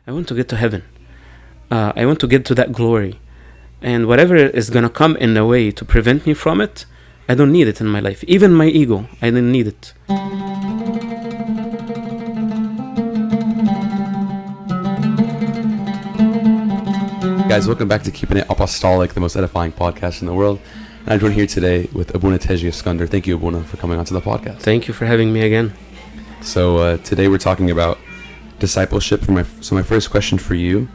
I want to get to heaven. I want to get to that glory. And whatever is going to come in a way to prevent me from it, I don't need it in my life. Even my ego, I don't need it. Guys, welcome back to Keeping It Apostolic, the most edifying podcast in the world. And I'm joined here today with Abuna Teji Eskander. Thank you, Abuna, for coming onto the podcast. Thank you for having me again. So today we're talking about discipleship. So my first question for you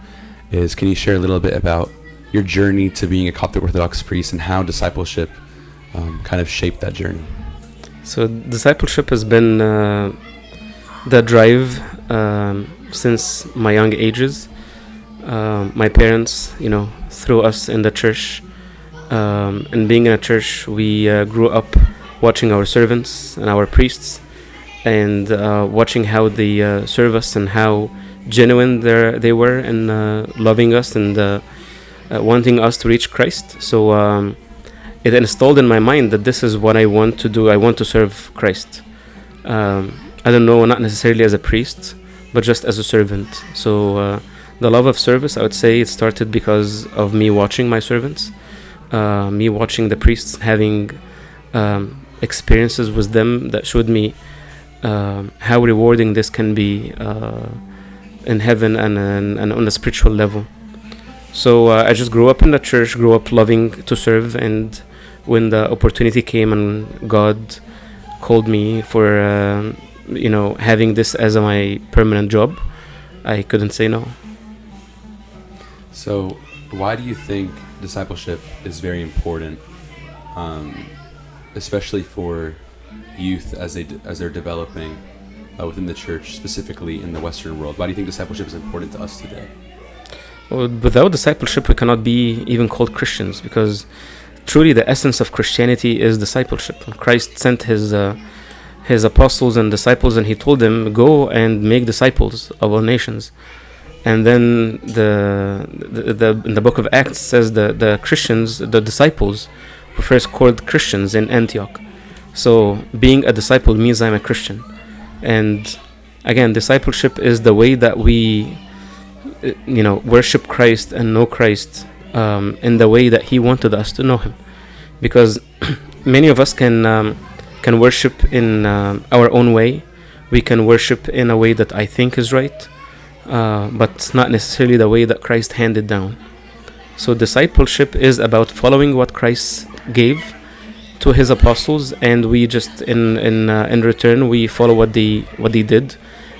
is, can you share a little bit about your journey to being a Coptic Orthodox priest and how discipleship kind of shaped that journey? So discipleship has been the drive since my young ages. My parents, threw us in the church. And being in a church, we grew up watching our servants and our priests and watching how they serve us and how genuine they were in loving us and wanting us to reach Christ. So it installed in my mind that this is what I want to do. I want to serve Christ. I don't know, not necessarily as a priest, but just as a servant. So the love of service, I would say it started because of me watching my servants, me watching the priests, having experiences with them that showed me how rewarding this can be in heaven and on a spiritual level. So I just grew up in the church, grew up loving to serve, and when the opportunity came and God called me for having this as my permanent job, I couldn't say no. So why do you think discipleship is very important, especially for youth as they're developing within the church, specifically in the Western world? Why do you think discipleship is important to us today? Well, without discipleship, we cannot be even called Christians, because truly the essence of Christianity is discipleship. Christ sent his apostles and disciples, and he told them, go and make disciples of all nations. And then in the book of Acts says the Christians, the disciples, were first called Christians in Antioch. So being a disciple means I'm a Christian. And again, discipleship is the way that we worship Christ and know Christ in the way that he wanted us to know him. Because many of us can worship in our own way. We can worship in a way that I think is right, but it's not necessarily the way that Christ handed down. So discipleship is about following what Christ gave to his apostles, and we just in return we follow what they did,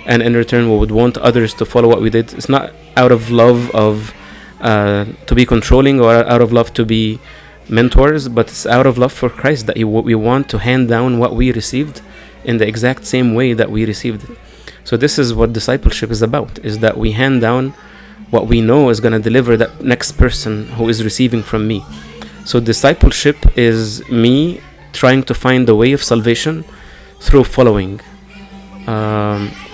and in return we would want others to follow what we did. It's not out of love of to be controlling or out of love to be mentors, but it's out of love for Christ that we want to hand down what we received in the exact same way that we received it. So this is what discipleship is about, is that we hand down what we know is going to deliver that next person who is receiving from me. So discipleship is me trying to find the way of salvation through following.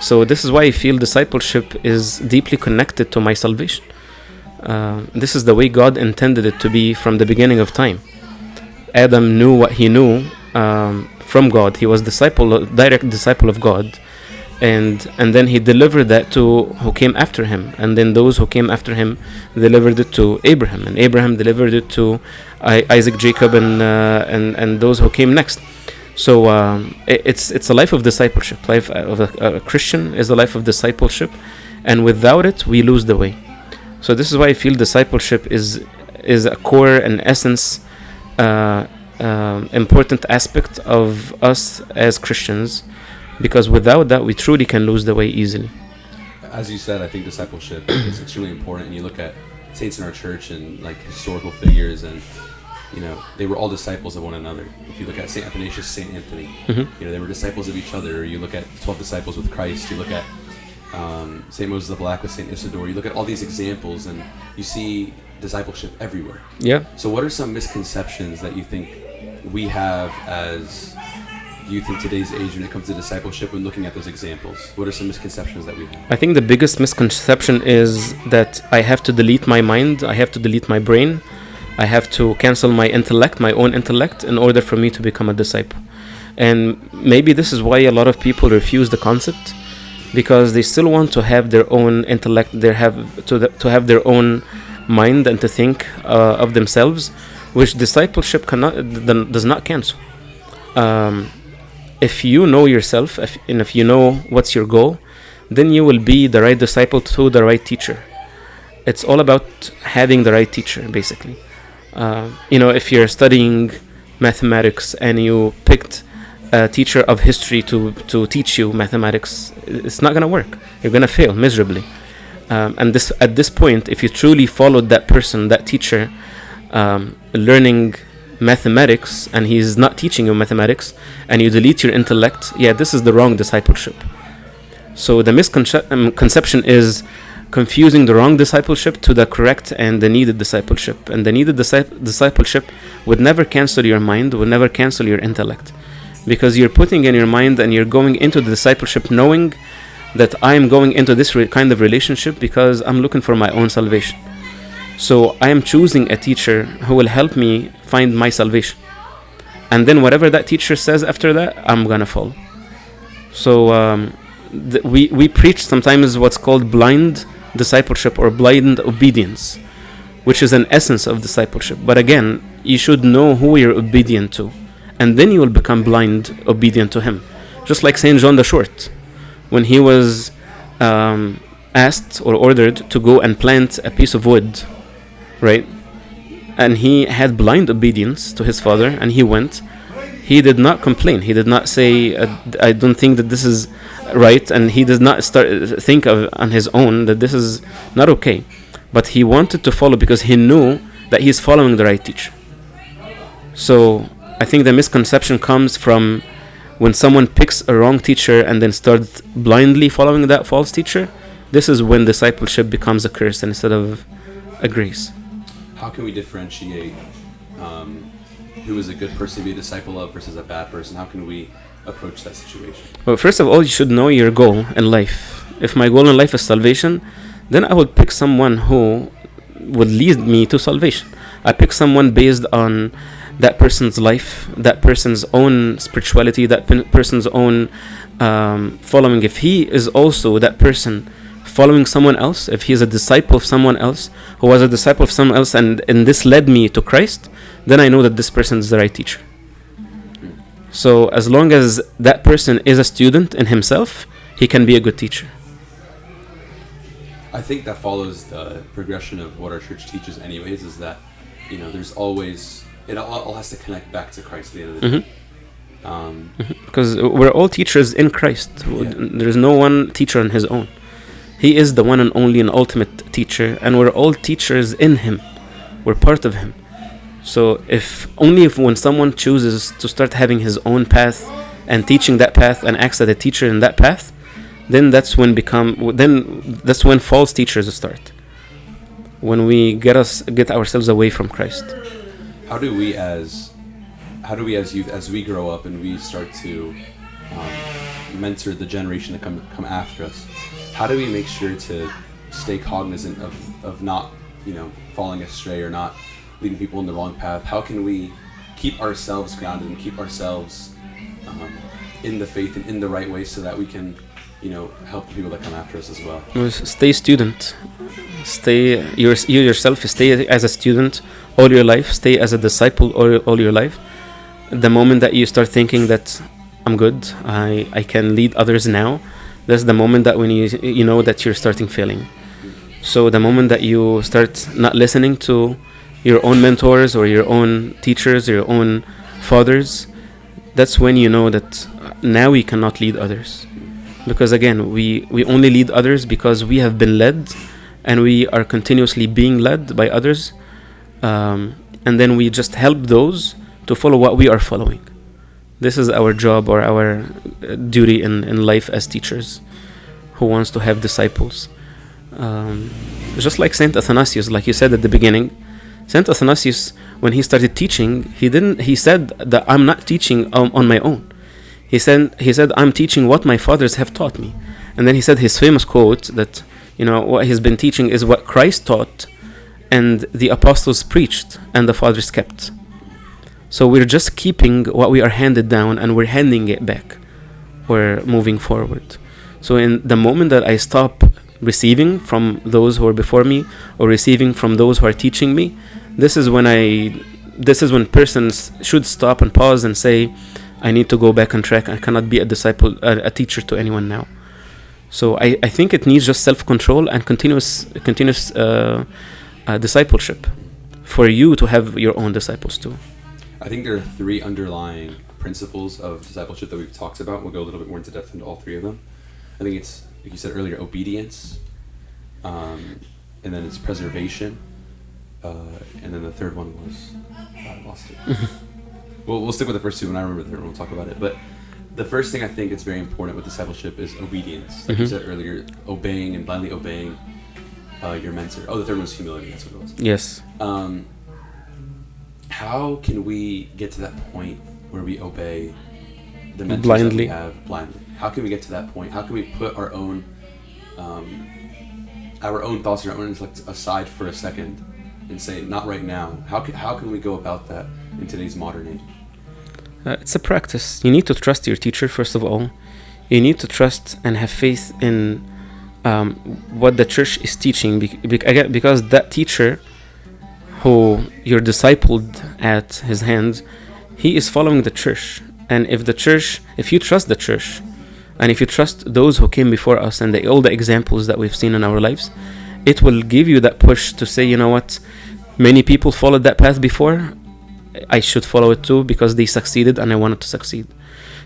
So this is why I feel discipleship is deeply connected to my salvation. This is the way God intended it to be from the beginning of time. Adam knew what he knew from God. He was direct disciple of God. And then he delivered that to who came after him, and then those who came after him delivered it to Abraham, and Abraham delivered it to Isaac, Jacob, and those who came next. So it's a life of discipleship. Life of a Christian is a life of discipleship, and without it we lose the way. So this is why I feel discipleship is a core and essence, important aspect of us as Christians. Because without that, we truly can lose the way easily. As you said, I think discipleship is extremely important. And you look at saints in our church and like historical figures, and they were all disciples of one another. If you look at Saint Athanasius, Saint Anthony, they were disciples of each other. You look at 12 disciples with Christ. You look at Saint Moses the Black with Saint Isidore. You look at all these examples, and you see discipleship everywhere. Yeah. So, what are some misconceptions that you think we have as youth in today's age when it comes to discipleship when looking at those examples? What are some misconceptions that we have? I think the biggest misconception is that I have to delete my mind, I have to delete my brain, I have to cancel my intellect, my own intellect, in order for me to become a disciple. And maybe this is why a lot of people refuse the concept, because they still want to have their own intellect, to have their own mind and to think of themselves, which discipleship does not cancel. If you know yourself, if you know what's your goal, then you will be the right disciple to the right teacher. It's all about having the right teacher, basically. If you're studying mathematics and you picked a teacher of history to teach you mathematics, it's not going to work. You're going to fail miserably. And at this point, if you truly followed that person, that teacher, learning mathematics, and he's not teaching you mathematics, and you delete your intellect, this is the wrong discipleship. So the misconception is confusing the wrong discipleship to the correct and the needed discipleship. And the needed discipleship would never cancel your mind, would never cancel your intellect, because you're putting in your mind and you're going into the discipleship knowing that I'm going into this kind of relationship because I'm looking for my own salvation. So I am choosing a teacher who will help me find my salvation. And then whatever that teacher says after that, I'm going to follow. So we preach sometimes what's called blind discipleship or blind obedience, which is an essence of discipleship. But again, you should know who you're obedient to, and then you will become blind obedient to him. Just like St. John the Short, when he was asked or ordered to go and plant a piece of wood, right? And he had blind obedience to his father, and he went. He did not complain. He did not say, I don't think that this is right, and he did not think of on his own that this is not okay. But he wanted to follow because he knew that he's following the right teacher. So I think the misconception comes from when someone picks a wrong teacher and then starts blindly following that false teacher. This is when discipleship becomes a curse instead of a grace. How can we differentiate who is a good person to be a disciple of versus a bad person? How can we approach that situation? Well, first of all, you should know your goal in life. If my goal in life is salvation, then I would pick someone who would lead me to salvation. I pick someone based on that person's life, that person's own spirituality, that person's own following. If he is also that person following someone else, if he is a disciple of someone else, who was a disciple of someone else, and this led me to Christ, then I know that this person is the right teacher. So as long as that person is a student in himself, he can be a good teacher. I think that follows the progression of what our church teaches anyways, is that, there's always, it all has to connect back to Christ at the end of the day. Because we're all teachers in Christ. Yeah. There's no one teacher on his own. He is the one and only and ultimate teacher, and we're all teachers in him. We're part of him. So if when someone chooses to start having his own path and teaching that path and acts as a teacher in that path, then that's when false teachers start. When we get ourselves away from Christ. How do we as youth, as we grow up and we start to mentor the generation that come after us, how do we make sure to stay cognizant of not, falling astray or not leading people in the wrong path? How can we keep ourselves grounded and keep ourselves in the faith and in the right way so that we can, help the people that come after us as well? Stay student. Stay you yourself. Stay as a student all your life. Stay as a disciple all your life. The moment that you start thinking that I'm good, I can lead others now, that's the moment that when you know that you're starting failing. So the moment that you start not listening to your own mentors or your own teachers or your own fathers, that's when you know that now we cannot lead others. Because again, we only lead others because we have been led, and we are continuously being led by others, and then we just help those to follow what we are following. This is our job or our duty in life as teachers who wants to have disciples. Just like Saint Athanasius, like you said at the beginning, Saint Athanasius, when he started teaching, he said that I'm not teaching on my own. He said I'm teaching what my fathers have taught me. And then he said his famous quote that, what he's been teaching is what Christ taught and the apostles preached and the fathers kept. So we're just keeping what we are handed down and we're handing it back. We're moving forward. So in the moment that I stop receiving from those who are before me, or receiving from those who are teaching me, this is when persons should stop and pause and say, I need to go back on track. I cannot be a disciple, a teacher to anyone now. So I think it needs just self-control and continuous discipleship for you to have your own disciples too. I think there are 3 underlying principles of discipleship that we've talked about. We'll go a little bit more into depth into all 3 of them. I think it's, like you said earlier, obedience, and then it's preservation, and then the third one was, I lost it. We'll stick with the first 2, and I remember the third one, we'll talk about it. But the first thing I think is very important with discipleship is obedience. Like you said earlier, obeying and blindly obeying your mentor. Oh, the third one was humility, that's what it was. Yes. How can we get to that point where we obey the mentors Blindly. that we have blindly? How can we get to that point? How can we put our own thoughts and our own intellect aside for a second and say, not right now? How can we go about that in today's modern age? It's a practice. You need to trust your teacher, first of all. You need to trust and have faith in what the church is teaching, because that teacher who you're discipled at his hands, he is following the church. And if you trust the church, and if you trust those who came before us and all the examples that we've seen in our lives, it will give you that push to say, you know what, many people followed that path before, I should follow it too, because they succeeded and I wanted to succeed.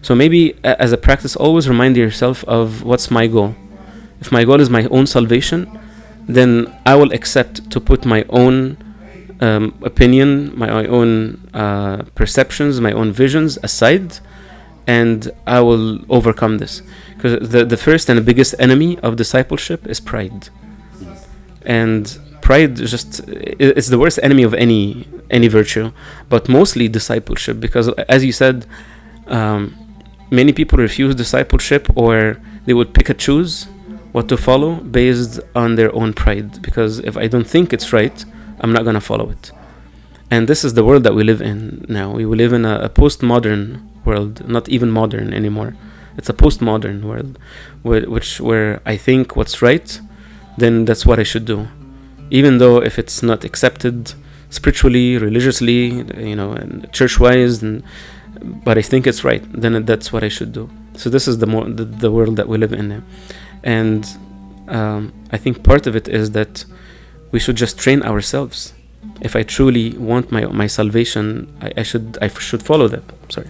So maybe as a practice, always remind yourself of what's my goal. If my goal is my own salvation, then I will accept to put my own opinion, my own perceptions, my own visions aside, and I will overcome this. Because the first and the biggest enemy of discipleship is pride. And pride it's the worst enemy of any virtue, but mostly discipleship, because as you said, many people refuse discipleship, or they would pick and choose what to follow based on their own pride, because if I don't think it's right, I'm not going to follow it. And this is the world that we live in now. We live in a postmodern world, not even modern anymore. It's a postmodern world, where I think what's right, then that's what I should do, even though if it's not accepted spiritually, religiously, and church-wise, but I think it's right, then that's what I should do. So this is the world that we live in now. And I think part of it is that we should just train ourselves. If I truly want my salvation, I should follow that. Sorry.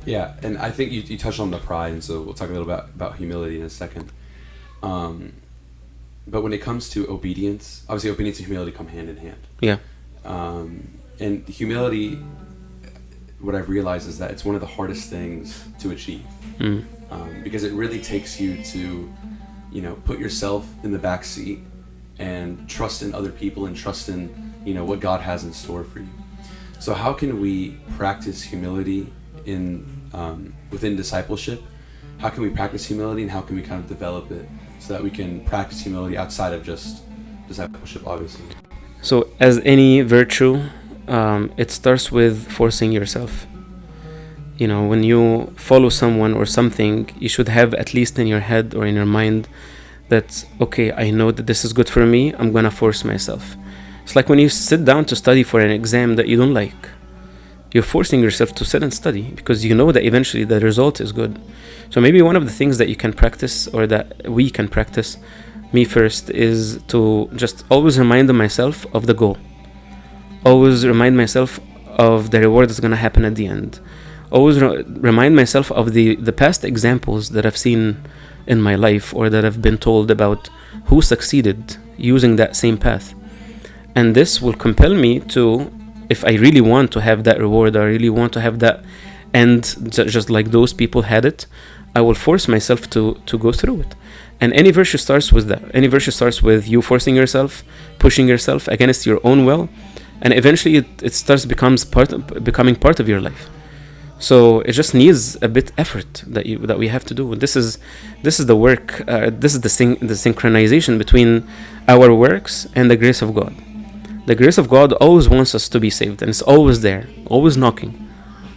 Yeah, and I think you touched on the pride, and so we'll talk a little bit about humility in a second. But when it comes to obedience, obviously obedience and humility come hand in hand. Yeah. And humility, what I've realized is that it's one of the hardest things to achieve. Because it really takes you to, put yourself in the back seat and trust in other people and trust in, what God has in store for you. So how can we practice humility within discipleship? How can we practice humility, and how can we kind of develop it so that we can practice humility outside of just discipleship, obviously? So as any virtue, it starts with forcing yourself. When you follow someone or something, you should have at least in your head or in your mind that, okay, I know that this is good for me, I'm gonna force myself. It's like when you sit down to study for an exam that you don't like. You're forcing yourself to sit and study because you know that eventually the result is good. So maybe one of the things that you can practice, or that we can practice, me first, is to just always remind myself of the goal. Always remind myself of the reward that's going to happen at the end. Always remind myself of the past examples that I've seen in my life, or that I've been told about who succeeded using that same path. And this will compel me to, if I really want to have that reward, or I really want to have that end just like those people had it, I will force myself to go through it. And any virtue starts with that. Any virtue starts with you forcing yourself, pushing yourself against your own will, and eventually it starts becoming part of your life. So it just needs a bit effort that we have to do. This is the work. This is the synchronization between our works and the grace of God. The grace of God always wants us to be saved, and it's always there, always knocking.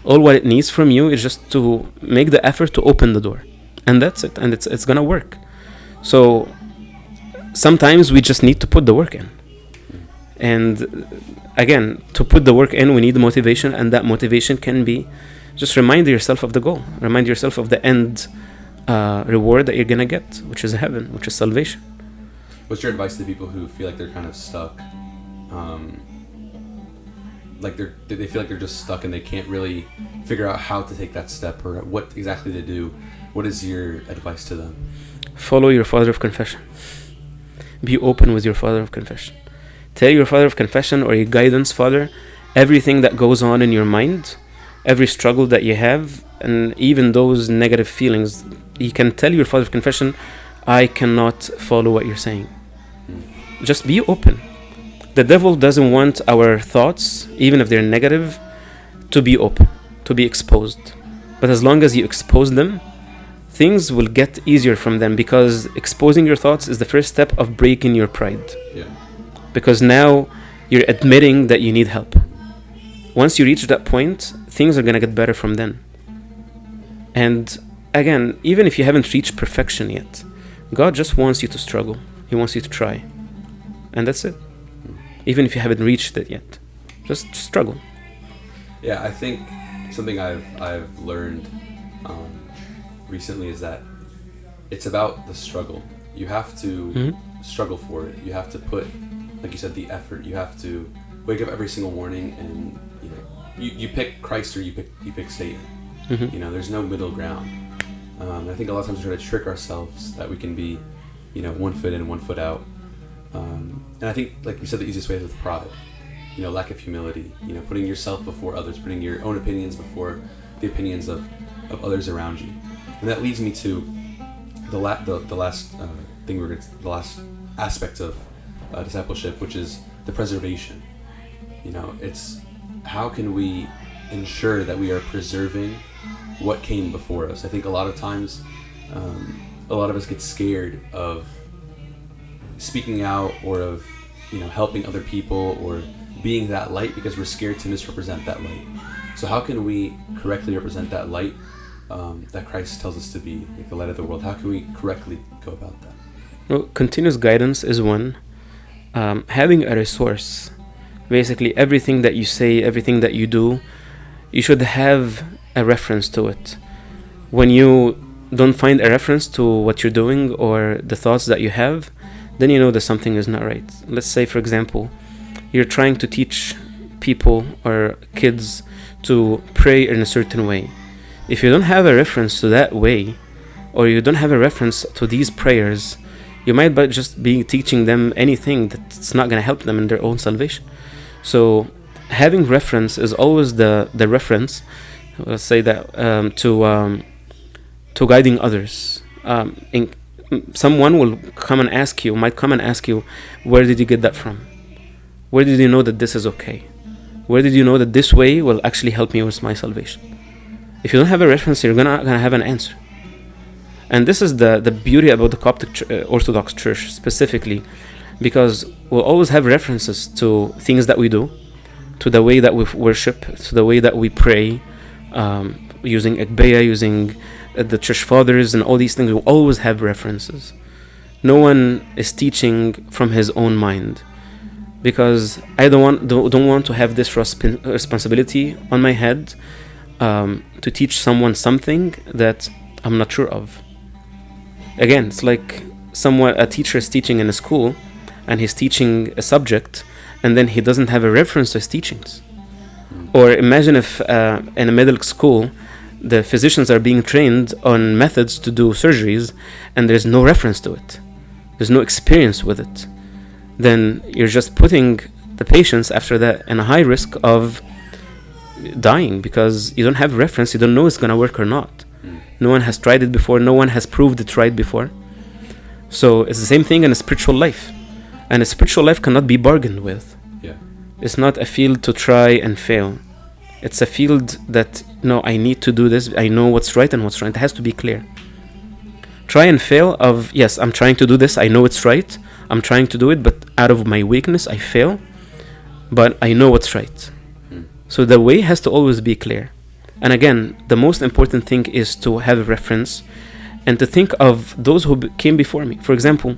All what it needs from you is just to make the effort to open the door. and that's it, and it's gonna work. So sometimes we just need to put the work in, and again, to put the work in, we need motivation, and that motivation can be just remind yourself of the goal, remind yourself of the end reward that you're gonna get, which is heaven, which is salvation. What's your advice to people who feel like they're kind of stuck? Like they feel like they're just stuck and they can't really figure out how to take that step or what exactly to do. What is your advice to them? Follow your father of confession. Be open with your father of confession. Tell your father of confession or your guidance father everything that goes on in your mind, every struggle that you have, and even those negative feelings. You can tell your father of confession, I cannot follow what you're saying. Just be open. The devil doesn't want our thoughts, even if they're negative, to be open, to be exposed. But as long as you expose them, things will get easier from them, because exposing your thoughts is the first step of breaking your pride. Yeah. Because now you're admitting that you need help. Once you reach that point, things are going to get better from then. And again, even if you haven't reached perfection yet, God just wants you to struggle. He wants you to try. And that's it. Even if you haven't reached it yet, just struggle. Yeah, I think something I've learned recently is that it's about the struggle. You have to struggle for it. You have to put, like you said, the effort. You have to wake up every single morning and you pick Christ or you pick Satan. There's no middle ground. I think a lot of times we try to trick ourselves that we can be, 1 foot in, 1 foot out. And I think, like you said, the easiest way is with pride, lack of humility, putting yourself before others, putting your own opinions before the opinions of others around you. And that leads me to the last the last aspect of discipleship, which is the preservation. It's how can we ensure that we are preserving what came before us. I think a lot of times, a lot of us get scared of speaking out or of helping other people or being that light because we're scared to misrepresent that light. So how can we correctly represent that light that Christ tells us to be, like the light of the world? How can we correctly go about that? Well, continuous guidance is one. Having a resource, basically everything that you say, everything that you do, you should have a reference to it. When you don't find a reference to what you're doing or the thoughts that you have, then you know that something is not right. Let's say, for example, you're trying to teach people or kids to pray in a certain way. If you don't have a reference to that way, or you don't have a reference to these prayers, you might just be teaching them anything that's not going to help them in their own salvation. So having reference is always the reference, let's say that, to guiding others. Someone might come and ask you, where did you get that from? Where did you know that this is okay? Where did you know that this way will actually help me with my salvation? If you don't have a reference, you're gonna have an answer. And this is the beauty about the Coptic Orthodox Church specifically, because we'll always have references to things that we do, to the way that we worship, to the way that we pray, using Agbeya, using the church fathers, and all these things. We always have references. No one is teaching from his own mind, because I don't want to have this responsibility on my head to teach someone something that I'm not sure of. Again, it's like a teacher is teaching in a school and he's teaching a subject and then he doesn't have a reference to his teachings. Or imagine if in a medical school the physicians are being trained on methods to do surgeries and there's no reference to it, there's no experience with it, then you're just putting the patients after that in a high risk of dying because you don't have reference, you don't know it's going to work or not. No one has tried it before, no one has proved it right before. So it's the same thing in a spiritual life, and a spiritual life cannot be bargained with. It's not a field to try and fail. It's a field that, no, I need to do this. I know what's right and what's wrong. It has to be clear. Try and fail of, yes, I'm trying to do this. I know it's right. I'm trying to do it, but out of my weakness, I fail. But I know what's right. So the way has to always be clear. And again, the most important thing is to have a reference and to think of those who came before me. For example,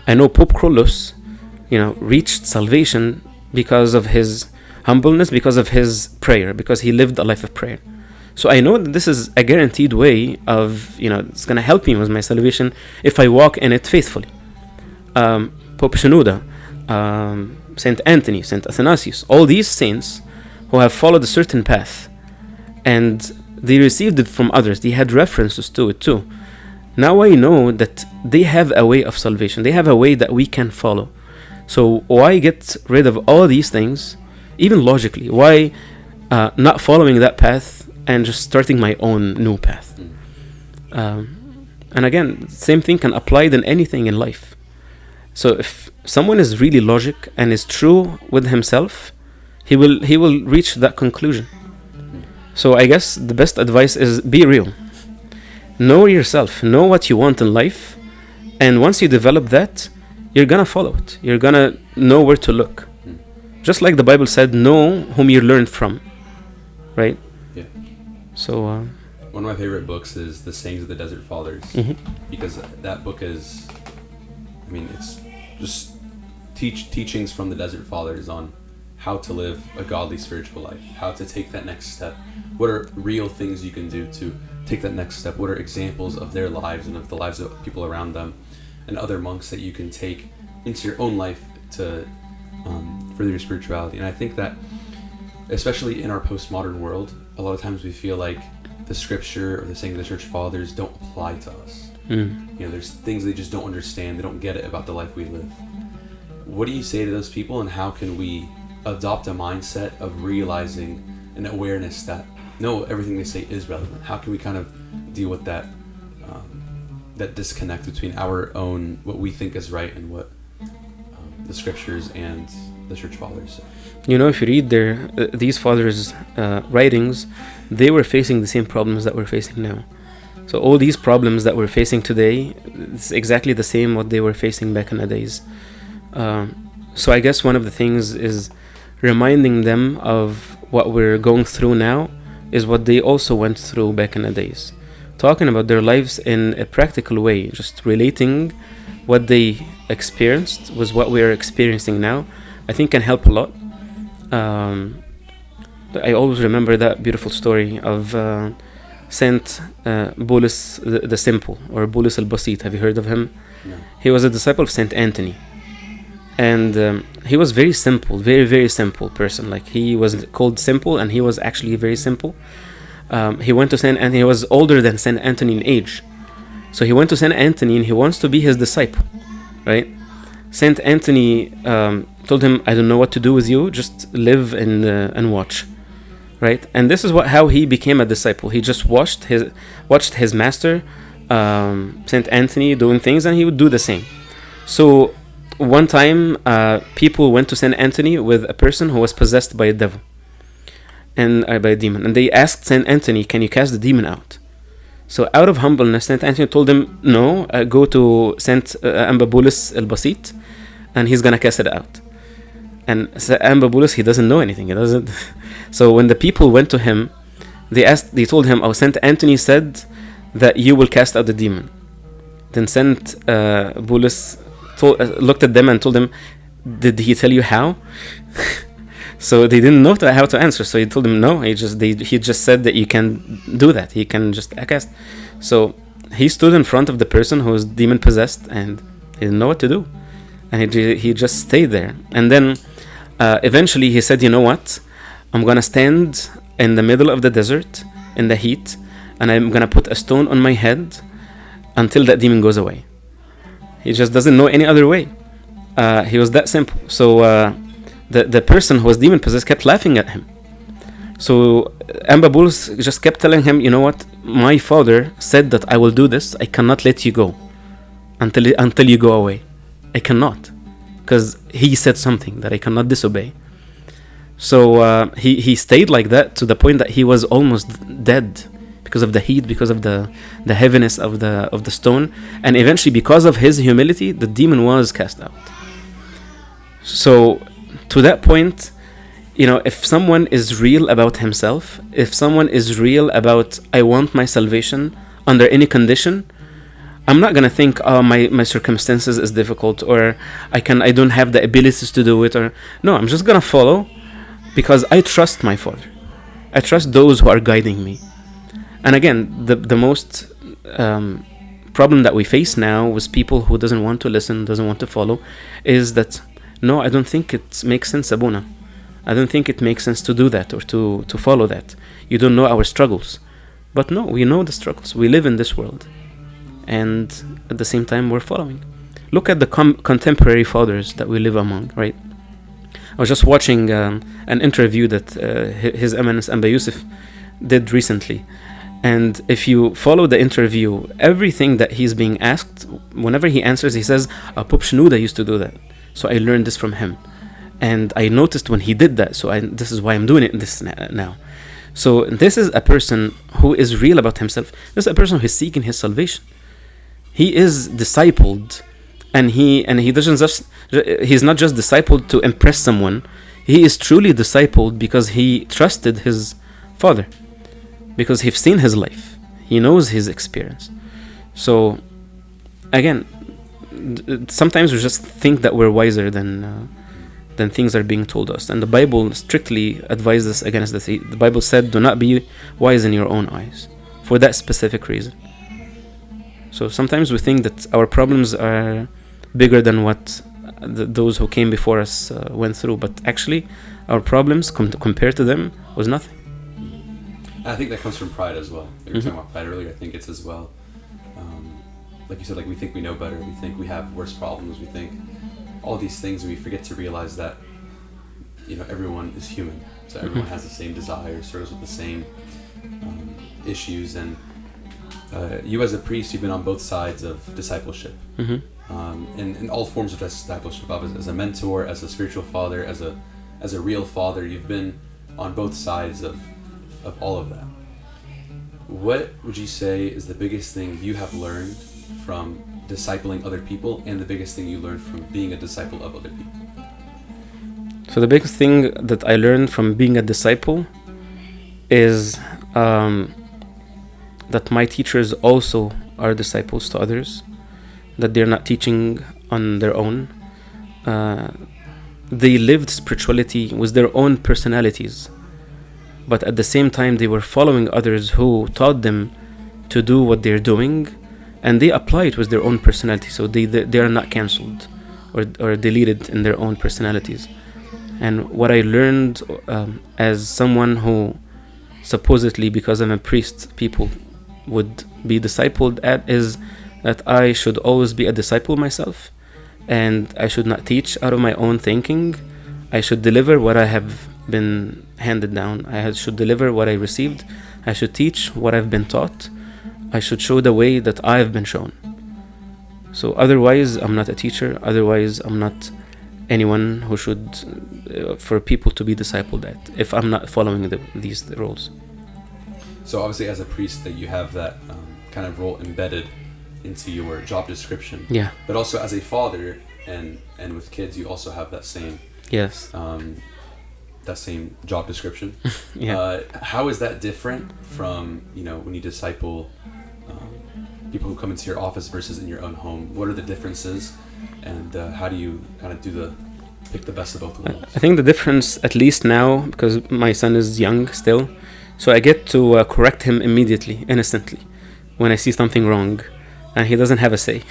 I know Pope Krolus, reached salvation because of his humbleness, because of his prayer, because he lived a life of prayer. So I know that this is a guaranteed way of, it's going to help me with my salvation if I walk in it faithfully. Pope Shenouda, Saint Anthony, Saint Athanasius, all these saints who have followed a certain path, and they received it from others. They had references to it too. Now I know that they have a way of salvation. They have a way that we can follow. So why get rid of all these things, even logically? Why not following that path and just starting my own new path? And again, same thing can apply in anything in life. So if someone is really logic and is true with himself, he will reach that conclusion. So I guess the best advice is be real. Know yourself, know what you want in life, and once you develop that, you're gonna follow it. You're gonna know where to look. Just like the Bible said, know whom you learned from, right? Yeah. So one of my favorite books is The Sayings of the Desert Fathers, because that book is, it's just teachings from the Desert Fathers on how to live a godly spiritual life, how to take that next step. What are real things you can do to take that next step? What are examples of their lives and of the lives of people around them and other monks that you can take into your own life to further your spirituality? And I think that, especially in our postmodern world, a lot of times we feel like the scripture or the saying of the church fathers don't apply to us. There's things they just don't understand. They don't get it about the life we live. What do you say to those people, and how can we adopt a mindset of realizing an awareness that no, everything they say is relevant? How can we kind of deal with that that disconnect between our own, what we think is right, and what the scriptures and the church fathers say? If you read these fathers' writings, they were facing the same problems that we're facing now. So all these problems that we're facing today, it's exactly the same what they were facing back in the days. So I guess one of the things is reminding them of what we're going through now is what they also went through back in the days. Talking about their lives in a practical way, just relating what they experienced with what we're experiencing now, I think can help a lot. I always remember that beautiful story of Saint Bulus the Simple, or Bulus al-Basit. Have you heard of him? No. He was a disciple of Saint Anthony. And he was very simple, very, very simple person. Like, he was called simple, and he was actually very simple. He went to Saint Anthony. He was older than Saint Anthony in age. So he went to Saint Anthony, and he wants to be his disciple, right? Saint Anthony told him, I don't know what to do with you. Just live and watch, right? And this is how he became a disciple. He just watched his master, Saint Anthony, doing things, and he would do the same. So one time, people went to Saint Anthony with a person who was possessed by a devil, and by a demon, and they asked Saint Anthony, "Can you cast the demon out?" So out of humbleness, Saint Anthony told him, "No, go to Saint Bulus al-Basit, and he's gonna cast it out." And Bulus, he doesn't know anything. He doesn't. So when the people went to him, they told him, "Oh, Saint Anthony said that you will cast out the demon." Then Saint Bulus looked at them and told them, "Did he tell you how?" So they didn't know how to answer. So he told them, "No, he just said that you can do that. He can just cast." So he stood in front of the person who was demon possessed, and he didn't know what to do, and he just stayed there. And then eventually he said, "You know what? I'm gonna stand in the middle of the desert in the heat, and I'm gonna put a stone on my head until that demon goes away." He just doesn't know any other way. He was that simple. So the person who was demon possessed kept laughing at him. So Bulus just kept telling him, "You know what? My father said that I will do this. I cannot let you go until you go away. I cannot, because he said something that I cannot disobey." So he stayed like that to the point that he was almost dead because of the heat, because of the heaviness of the stone, and eventually, because of his humility, the demon was cast out. So to that point, if someone is real about himself, if someone is real about, I want my salvation under any condition, I'm not gonna think, oh, my circumstances is difficult, or I don't have the abilities to do it, or no, I'm just gonna follow because I trust my Father. I trust those who are guiding me. And again, the most problem that we face now with people who doesn't want to listen, doesn't want to follow, is that, no, I don't think it makes sense, Abuna. I don't think it makes sense to do that or to follow that. You don't know our struggles. But no, we know the struggles. We live in this world. And at the same time, we're following. Look at the contemporary fathers that we live among, right? I was just watching an interview that His Eminence Amba Yusuf did recently. And if you follow the interview, everything that he's being asked, whenever he answers, he says, Pope Shenouda used to do that. So I learned this from him. And I noticed when he did that, so this is why I'm doing this now. So this is a person who is real about himself. This is a person who is seeking his salvation. He is discipled, and he doesn't just, he's not just discipled to impress someone. He is truly discipled because he trusted his Father, because he's seen his life. He knows his experience. So again, sometimes we just think that we're wiser than things are being told us, and the Bible strictly advises against this. The Bible said, do not be wise in your own eyes, for that specific reason. So sometimes we think that our problems are bigger than what those who came before us went through, but actually our problems compared to them was nothing. I think that comes from pride as well. We were talking about pride earlier. I think it's as well, like you said, like we think we know better, we think we have worse problems, we think all these things, and we forget to realize that, you know, everyone is human. So everyone has the same desires, struggles with the same issues, and you as a priest, you've been on both sides of discipleship, in all forms of discipleship, as a mentor, as a spiritual father, as a real father. You've been on both sides of all of that. What would you say is the biggest thing you have learned from discipling other people, and the biggest thing you learned from being a disciple of other people? So the biggest thing that I learned from being a disciple is that my teachers also are disciples to others, that they're not teaching on their own. They lived spirituality with their own personalities, but at the same time they were following others who taught them to do what they're doing, and they apply it with their own personality, so they are not cancelled or deleted in their own personalities. And what I learned as someone who supposedly, because I'm a priest, people would be discipled at, is that I should always be a disciple myself, and I should not teach out of my own thinking. I should deliver what I have been handed down. I should deliver what I received. I should teach what I've been taught. I should show the way that I've been shown. So otherwise, I'm not a teacher. Otherwise, I'm not anyone who should, for people to be discipled at, if I'm not following these roles. So obviously, as a priest, that you have that kind of role embedded into your job description. Yeah. But also as a father and with kids, you also have that same. Yes. That same job description. Yeah. How is that different from, you know, when you disciple people who come into your office versus in your own home? What are the differences, and how do you kind of pick the best of both worlds? I think the difference, at least now, because my son is young still, so I get to correct him immediately, instantly, when I see something wrong, and he doesn't have a say.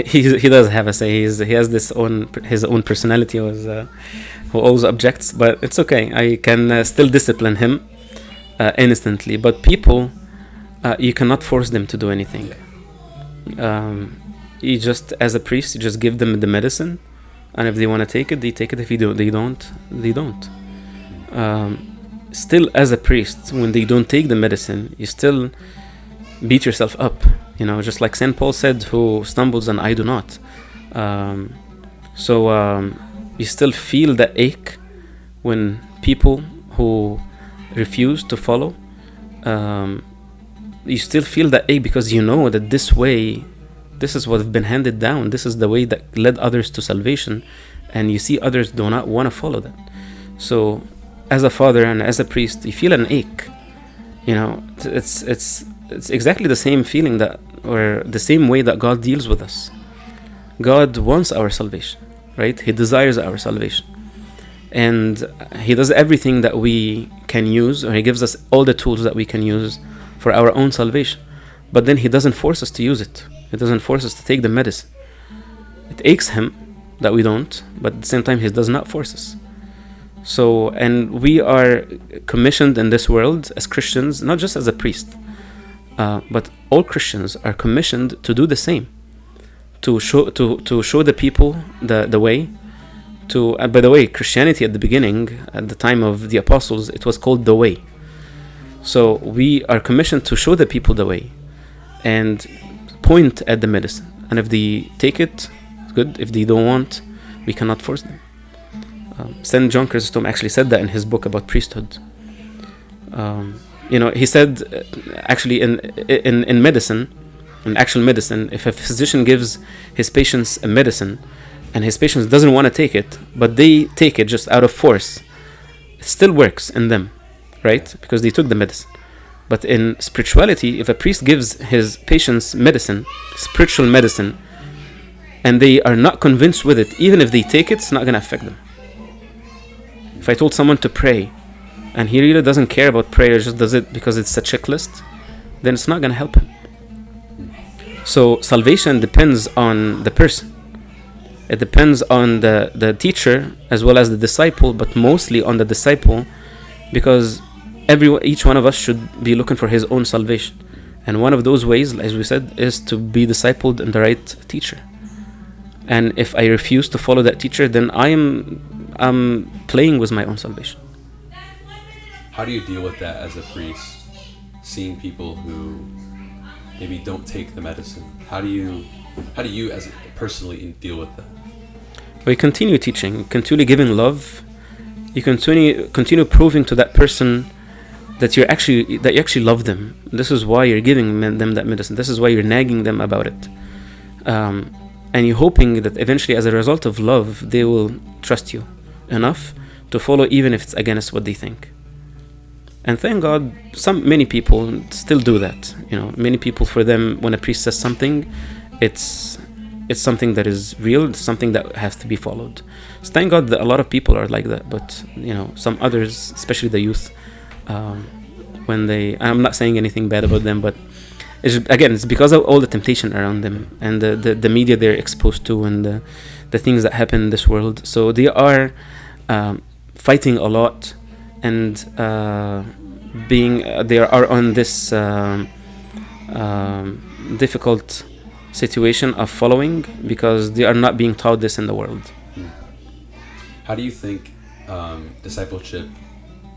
he does have a say. He has his own personality, who always objects, but it's okay. I can still discipline him instantly. But people, you cannot force them to do anything. You just, as a priest, you just give them the medicine, and if they want to take it, they take it. If they don't, they don't. Still, as a priest, when they don't take the medicine, you still beat yourself up. You know, just like St. Paul said, who stumbles and I do not. You still feel that ache when people who refuse to follow, you still feel that ache because you know that this is what has been handed down. This is the way that led others to salvation, and you see others do not want to follow that. So as a father and as a priest, you feel an ache. You know, it's it's exactly the same feeling that, or the same way that God deals with us. God wants our salvation, right? He desires our salvation. And He does everything that we can use, or He gives us all the tools that we can use for our own salvation. But then He doesn't force us to use it. He doesn't force us to take the medicine. It aches Him that we don't, but at the same time He does not force us. So, and we are commissioned in this world as Christians, not just as a priest, but all Christians are commissioned to do the same, to show the people the way. By the way, Christianity at the beginning, at the time of the apostles, it was called the way. So we are commissioned to show the people the way and point at the medicine. And if they take it, good. If they don't want, we cannot force them. St. John Chrysostom actually said that in his book about priesthood. He said, actually, in medicine, in actual medicine, if a physician gives his patients a medicine and his patients doesn't want to take it, but they take it just out of force, it still works in them, right? Because they took the medicine. But in spirituality, if a priest gives his patients medicine, spiritual medicine, and they are not convinced with it, even if they take it, it's not going to affect them. If I told someone to pray, and he really doesn't care about prayer, just does it because it's a checklist, then it's not going to help him. So salvation depends on the person. It depends on the teacher as well as the disciple, but mostly on the disciple, because each one of us should be looking for his own salvation. And one of those ways, as we said, is to be discipled in the right teacher. And if I refuse to follow that teacher, then I'm playing with my own salvation. How do you deal with that as a priest, seeing people who maybe don't take the medicine? How do you as personally deal with that? We continue teaching, continue giving love. You continue proving to that person that you actually love them. This is why you're giving them that medicine. This is why you're nagging them about it. And you're hoping that eventually, as a result of love, they will trust you enough to follow, even if it's against what they think. And thank God, many people still do that. Many people, for them, when a priest says something, it's something that is real. It's something that has to be followed. So thank God that a lot of people are like that. But some others, especially the youth, I'm not saying anything bad about them, but it's because of all the temptation around them and the media they're exposed to and the things that happen in this world. So they are fighting a lot, and they are on this difficult situation of following, because they are not being taught this in the world. How do you think discipleship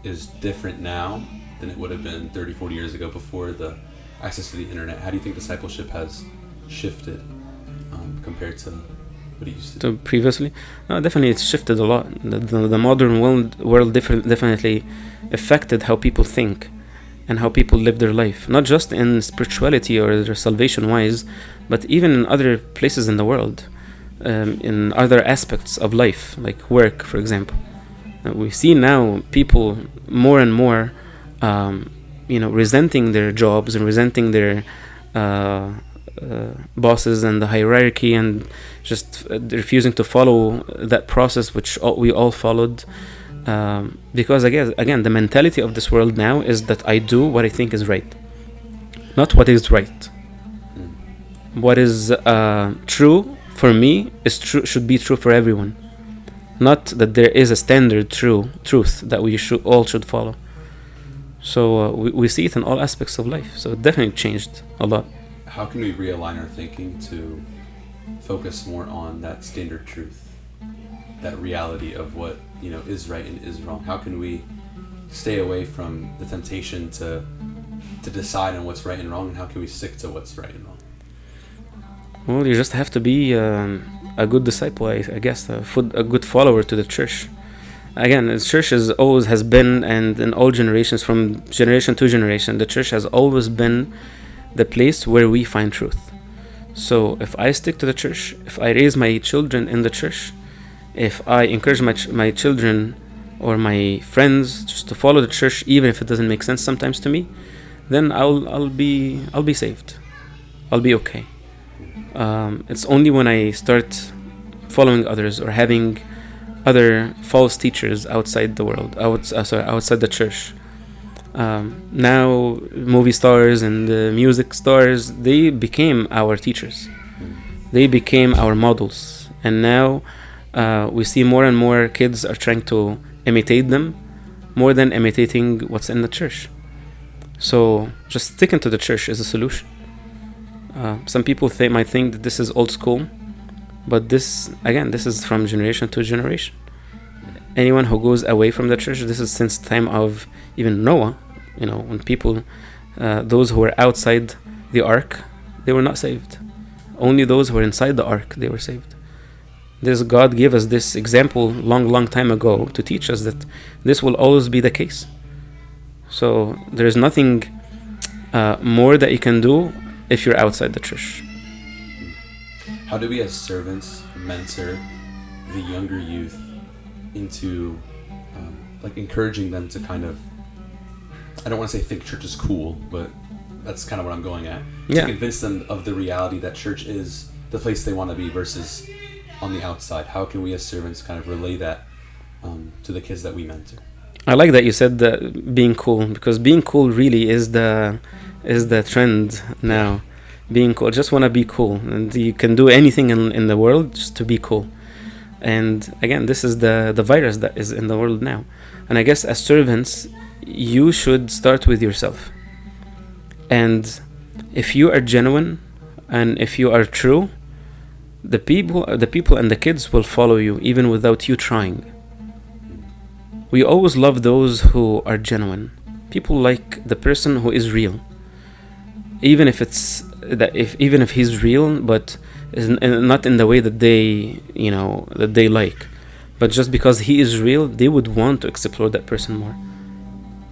is different now than it would have been 30, 40 years ago before the access to the internet? How do you think discipleship has shifted compared to what it used to be? Previously? No, definitely it's shifted a lot. The modern world definitely affected how people think and how people live their life, not just in spirituality or their salvation wise, but even in other places in the world, in other aspects of life, like work, for example. We see now people more and more resenting their jobs and resenting their bosses and the hierarchy, and just refusing to follow that process which we all followed, because again the mentality of this world now is that I do what I think is right, not what is right. What is true for me should be true for everyone, not that there is a standard truth that we all should follow. So we see it in all aspects of life. So it definitely changed a lot. How can we realign our thinking to focus more on that standard truth, that reality of what is right and is wrong? How can we stay away from the temptation to decide on what's right and wrong, and how can we stick to what's right and wrong? Well, you just have to be a good disciple, I guess, a good follower to the church. Again, the church has been, and in all generations, from generation to generation, the church has always been the place where we find truth. So if I stick to the church, if I raise my children in the church, if I encourage my children or my friends just to follow the church, even if it doesn't make sense sometimes to me, then I'll be saved. I'll be okay. It's only when I start following others or having other false teachers outside the world, outside the church. Now movie stars and music stars, they became our teachers. They became our models. And now we see more and more kids are trying to imitate them more than imitating what's in the church. So just sticking to the church is a solution. Some people might think that this is old school, but this is from generation to generation. Anyone who goes away from the church, this is since time of even Noah, when people, those who were outside the ark, they were not saved. Only those who were inside the ark, they were saved. God gave us this example long time ago to teach us that this will always be the case. So there is nothing more that you can do if you're outside the church. How do we as servants mentor the younger youth into encouraging them to kind of, I don't want to say think church is cool, but that's kind of what I'm going at. Yeah. To convince them of the reality that church is the place they want to be versus on the outside. How can we as servants kind of relay that to the kids that we mentor? I like that you said that being cool, because being cool really is the trend now. Being cool, just want to be cool, and you can do anything in the world just to be cool. And again, this is the virus that is in the world now. And I guess as servants, you should start with yourself. And if you are genuine and if you are true, the people and the kids will follow you even without you trying. We always love those who are genuine. People like the person who is real, even if he's real, but is not in the way that they like, but just because he is real, they would want to explore that person more.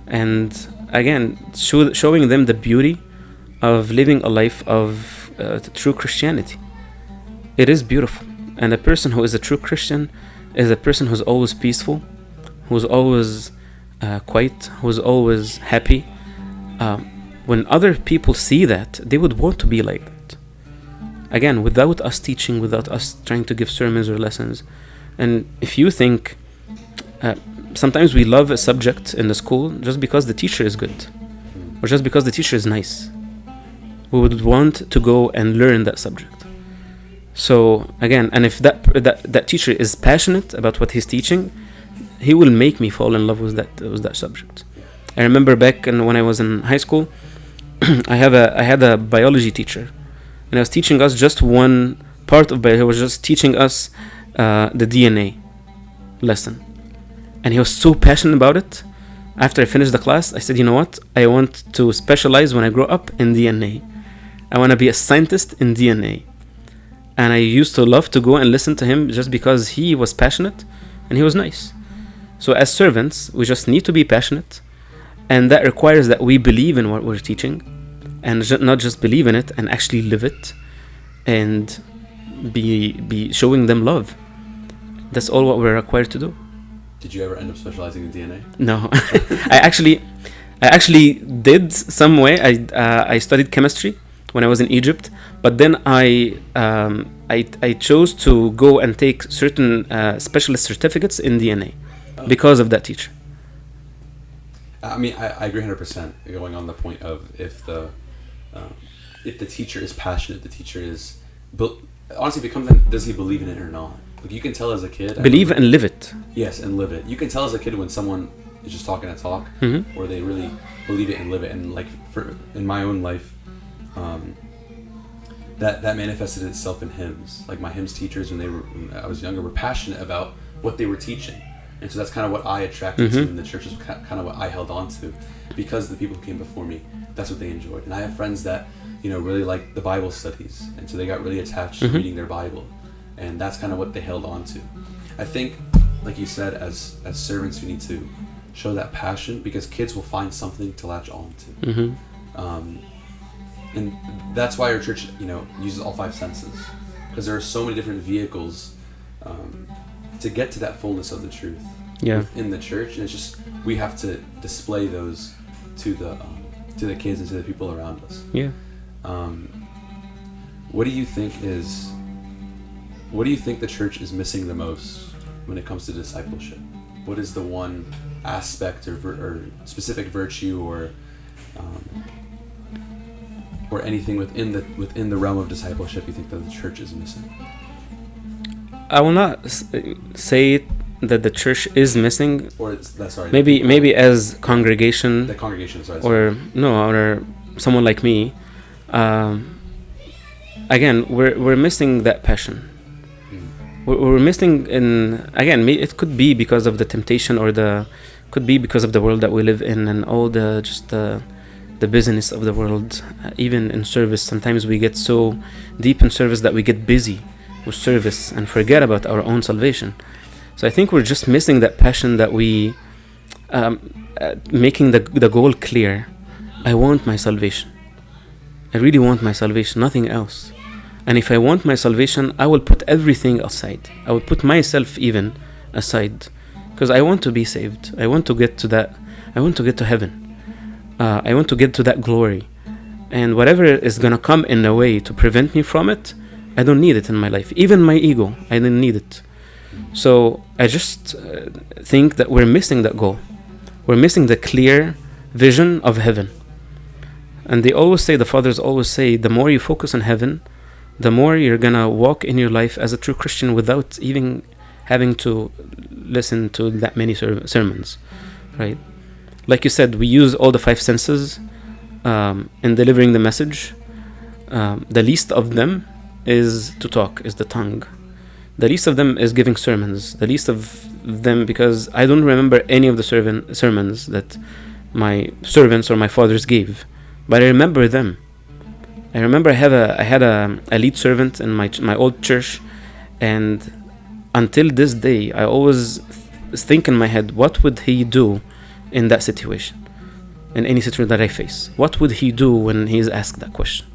And again, showing them the beauty of living a life of true Christianity. It is beautiful, and a person who is a true Christian is a person who's always peaceful, who's always quiet, who's always happy. When other people see that, they would want to be like that. Again, without us teaching, without us trying to give sermons or lessons. And if you think, sometimes we love a subject in the school just because the teacher is good, or just because the teacher is nice. We would want to go and learn that subject. So again, and if that teacher is passionate about what he's teaching, he will make me fall in love with that subject. I remember back when I was in high school, I had a biology teacher, and he was teaching us just one part of biology. He was just teaching us the DNA lesson, and he was so passionate about it. After I finished the class, I said, you know what? I want to specialize when I grow up in DNA. I want to be a scientist in DNA. And I used to love to go and listen to him just because he was passionate and he was nice. So as servants, we just need to be passionate, and that requires that we believe in what we're teaching, and not just believe in it, and actually live it, and be showing them love. That's all what we're required to do. Did you ever end up specializing in DNA? No. I actually did some way. I studied chemistry when I was in Egypt, but then I chose to go and take certain specialist certificates in DNA because of that teacher. I mean, I agree 100%. Going on the point of if the teacher is passionate, the teacher is, honestly, becomes does he believe in it or not? Like, you can tell as a kid. Believe and live it. Yes, and live it. You can tell as a kid when someone is just talking a talk, Mm-hmm. or they really believe it and live it. And like in my own life, that manifested itself in hymns. Like my hymns teachers, when I was younger, were passionate about what they were teaching, and so that's kind of what I attracted to in the church. Is kind of what I held on to, because the people who came before me, that's what they enjoyed. And I have friends that really like the Bible studies, and so they got really attached to reading their Bible, and that's kind of what they held on to. I think, like you said, as servants, we need to show that passion, because kids will find something to latch on to. Mm-hmm. And that's why our church, uses all five senses, because there are so many different vehicles to get to that fullness of the truth Yeah. within the church, and it's just we have to display those to to the kids and to the people around us. Yeah. What do you think the church is missing the most when it comes to discipleship? What is the one aspect or specific virtue or anything within the realm of discipleship you think that the church is missing? I will not say that the church is missing. Or maybe as congregation. The congregation, sorry. Or someone like me. Again, we're missing that passion. We're missing it could be because of the temptation, could be because of the world that we live in and all the busyness of the world. Even in service, sometimes we get so deep in service that we get busy with service and forget about our own salvation. So I think we're just missing that passion that we making the goal clear. I want my salvation. I really want my salvation, nothing else. And if I want my salvation, I will put everything aside. I will put myself even aside, because I want to be saved. I want to get to that. I want to get to heaven. I want to get to that glory. And whatever is going to come in a way to prevent me from it, I don't need it in my life. Even my ego, I don't need it. So I just think that we're missing that goal. We're missing the clear vision of heaven. And the fathers always say, the more you focus on heaven, the more you're gonna walk in your life as a true Christian without even having to listen to that many sermons, right? Like you said, we use all the 5 senses in delivering the message. The least of them is to talk, is the tongue. The least of them is giving sermons. The least of them, because I don't remember any of the sermons that my servants or my fathers gave, but I remember them. I remember I had a lead servant in my old church, and until this day, I always think in my head, what would he do in that situation, in any situation that I face? What would he do when he's asked that question?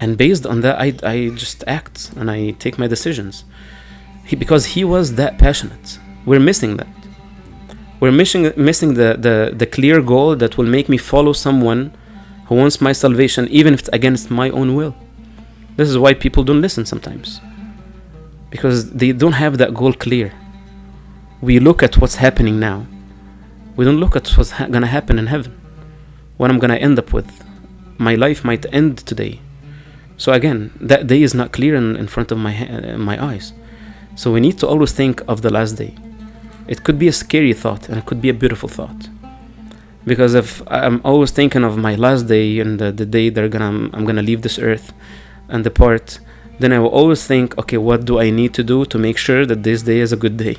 And based on that, I just act and I take my decisions. Because he was that passionate. We're missing that. We're missing the clear goal that will make me follow someone who wants my salvation, even if it's against my own will. This is why people don't listen sometimes, because they don't have that goal clear. We look at what's happening now. We don't look at what's gonna happen in heaven, what I'm gonna end up with. My life might end today. So again, that day is not clear in front of my eyes. So we need to always think of the last day. It could be a scary thought, and it could be a beautiful thought. Because if I'm always thinking of my last day and the day I'm gonna leave this earth and depart, then I will always think, okay, what do I need to do to make sure that this day is a good day,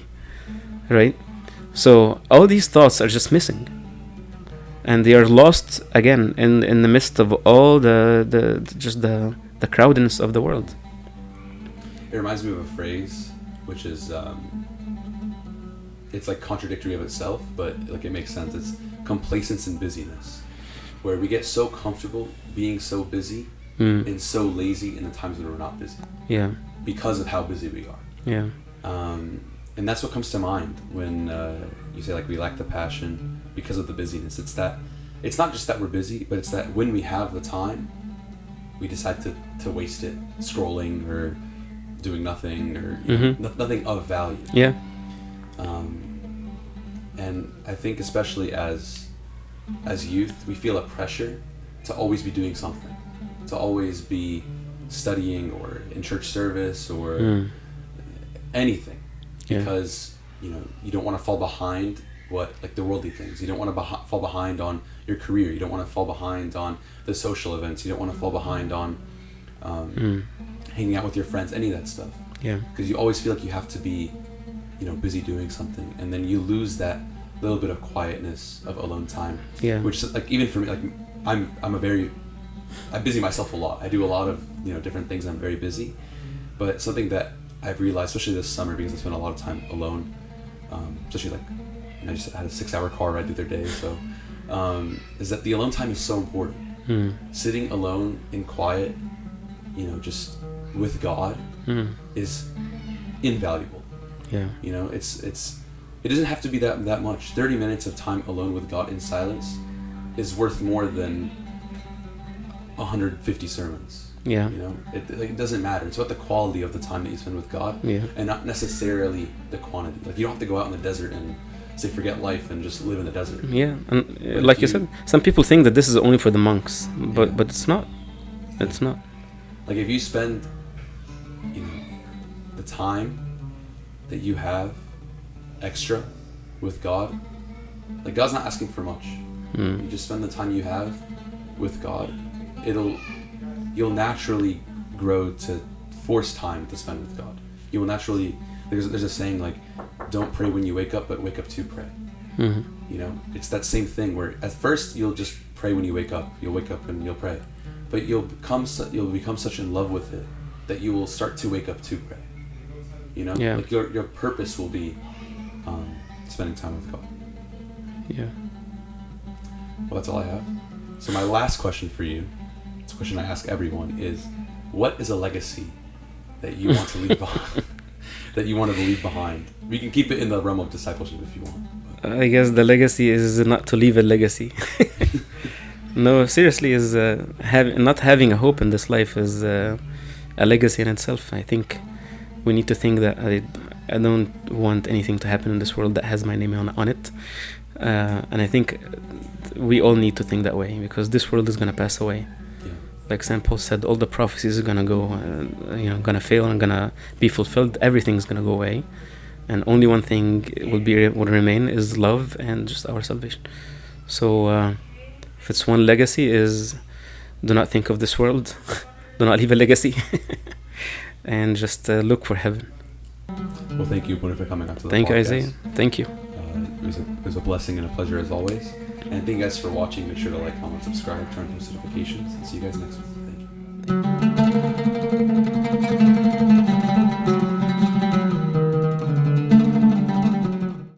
right? So all these thoughts are just missing, and they are lost again in the midst of all the crowdedness of the world. It reminds me of a phrase, which is it's like contradictory of itself, but like it makes sense. It's complacence and busyness, where we get so comfortable being so busy and so lazy in the times when we're not busy. Yeah. Because of how busy we are. Yeah. And that's what comes to mind when you say like we lack the passion because of the busyness. It's not just that we're busy, but it's that when we have the time, we decide to waste it scrolling or doing nothing or nothing of value. Yeah. And I think especially as youth, we feel a pressure to always be doing something, to always be studying or in church service or anything, because you don't want to fall behind the worldly things. You don't want to fall behind on your career. You don't want to fall behind on the social events. You don't want to fall behind on hanging out with your friends, any of that stuff. Yeah. Because you always feel like you have to be busy doing something, and then you lose that little bit of quietness of alone time. Yeah. Which like even for me, like I busy myself a lot. I do a lot of different things. I'm very busy, but something that I've realized, especially this summer, because I spent a lot of time alone, especially like I just had a 6-hour car ride through their day. So is that the alone time is so important. Sitting alone in quiet, just with God is invaluable. Yeah. It doesn't have to be that much. 30 minutes of time alone with God in silence is worth more than 150 sermons. Yeah. You know, it doesn't matter. It's about the quality of the time that you spend with God, and not necessarily the quantity. Like, you don't have to go out in the desert and say forget life and just live in the desert. Yeah, and like you said, some people think that this is only for the monks, but it's not. It's not. Like, if you spend, you know, the time that you have extra with God, like, God's not asking for much. You just spend the time you have with God, you'll naturally grow to force time to spend with God. You will naturally, there's a saying like, don't pray when you wake up, but wake up to pray. You know, it's that same thing where at first you'll just pray when you wake up. You'll wake up and you'll pray, but you'll become such in love with it that you will start to wake up to pray. You know, like your purpose will be spending time with God. Yeah. Well, that's all I have. So my last question for you, it's a question I ask everyone, is what is a legacy that you want to leave behind? That you want to leave behind? We can keep it in the realm of discipleship if you want. I guess the legacy is not to leave a legacy. No, seriously, is not having a hope in this life is a legacy in itself. I think we need to think that I don't want anything to happen in this world that has my name on it. And I think we all need to think that way, because this world is going to pass away. Like St. Paul said, all the prophecies are going to go, going to fail and going to be fulfilled. Everything's going to go away. And only one thing will remain is love and just our salvation. So if it's one legacy, is do not think of this world. Do not leave a legacy. And just look for heaven. Well, thank you, Buna, for coming out to the podcast. Thank you, Isaiah. Thank you. It was a blessing and a pleasure as always. And thank you guys for watching. Make sure to like, comment, subscribe, turn on post notifications, and see you guys next week. Thank you.